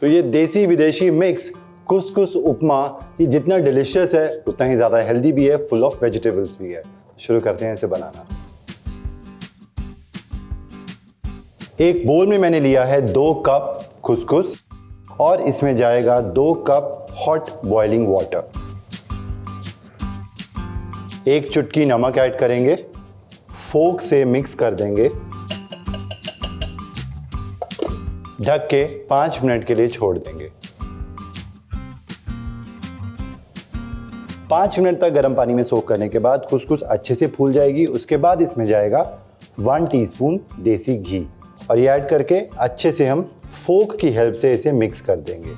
तो ये देसी विदेशी मिक्स कुस्कुस उपमा ये जितना डिलिशियस है उतना ही ज़्यादा हेल्दी भी है, फुल ऑफ वेजिटेबल्स भी है। शुरू करते हैं इसे बनाना। एक बोल में मैंने लिया है 2 कप कुस्कुस और इसमें जाएगा 2 कप हॉट बॉइलिंग वाटर। 1 चुटकी नमक ऐड करेंगे, फोक से मिक्स कर देंगे, ढक के 5 मिनट के लिए छोड़ देंगे। 5 मिनट तक गर्म पानी में सोक करने के बाद कुस्कुस अच्छे से फूल जाएगी। उसके बाद इसमें जाएगा 1 टीस्पून देसी घी और ये ऐड करके अच्छे से हम फोक की हेल्प से इसे मिक्स कर देंगे।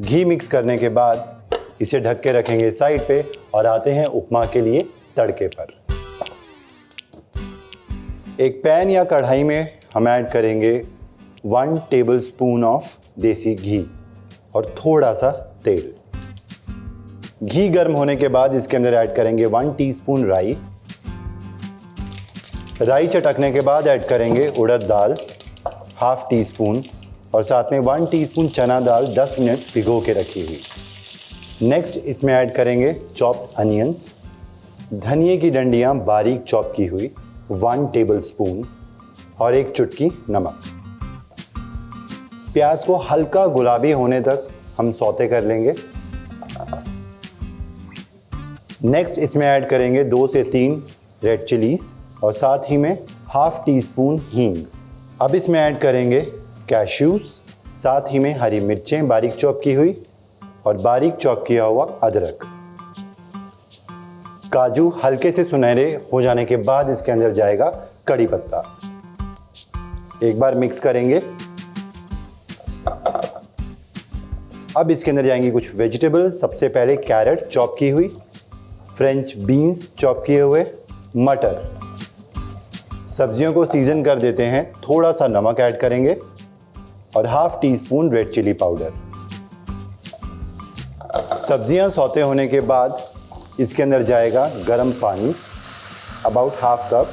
घी मिक्स करने के बाद इसे ढक के रखेंगे साइड पे और आते हैं उपमा के लिए तड़के पर। एक पैन या कढ़ाई में हम ऐड करेंगे 1 टेबलस्पून ऑफ देसी घी और थोड़ा सा तेल। घी गर्म होने के बाद इसके अंदर ऐड करेंगे 1 टीस्पून राई। राई चटकने के बाद ऐड करेंगे उड़द दाल 1/2 टीस्पून और साथ में 1 टीस्पून चना दाल 10 मिनट भिगो के रखी हुई। नेक्स्ट इसमें ऐड करेंगे चॉप्ड अनियंस, धनिए की डंडियाँ बारीक चॉप की हुई 1 टेबलस्पून और 1 चुटकी नमक। प्याज को हल्का गुलाबी होने तक हम सौते कर लेंगे। नेक्स्ट इसमें ऐड करेंगे 2 से 3 रेड चिलीज और साथ ही में 1/2 टीस्पून हींग। अब इसमें ऐड करेंगे कैश्यूज, साथ ही में हरी मिर्चें बारीक चॉप की हुई और बारीक चॉप किया हुआ अदरक। काजू हल्के से सुनहरे हो जाने के बाद इसके अंदर जाएगा कड़ी पत्ता। एक बार मिक्स करेंगे। अब इसके अंदर जाएंगी कुछ वेजिटेबल्स। सबसे पहले कैरेट चॉप की हुई, फ्रेंच बीन्स चॉप किए हुए, मटर। सब्जियों को सीजन कर देते हैं, थोड़ा सा नमक ऐड करेंगे और 1/2 टीस्पून रेड चिली पाउडर। सब्जियां सौते होने के बाद इसके अंदर जाएगा गर्म पानी अबाउट 1/2 कप।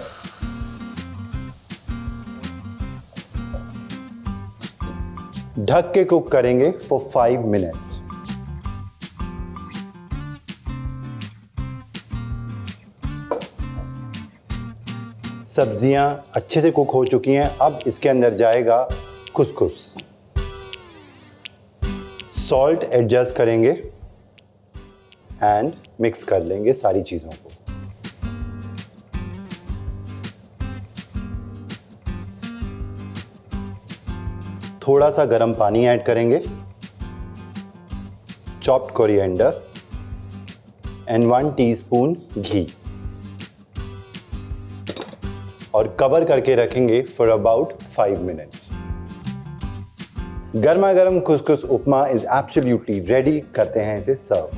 ढक के कुक करेंगे फॉर 5 मिनट्स। सब्जियां अच्छे से कुक हो चुकी हैं। अब इसके अंदर जाएगा कुस्कुस। सॉल्ट एडजस्ट करेंगे एंड मिक्स कर लेंगे सारी चीज़ों को। थोड़ा सा गर्म पानी ऐड करेंगे, चॉप्ड कोरिएंडर एंड 1 टीस्पून घी और कवर करके रखेंगे फॉर अबाउट 5 मिनट्स। गर्मा गर्म कुस्कुस उपमा इज एब्सोल्युटली रेडी। करते हैं इसे सर्व।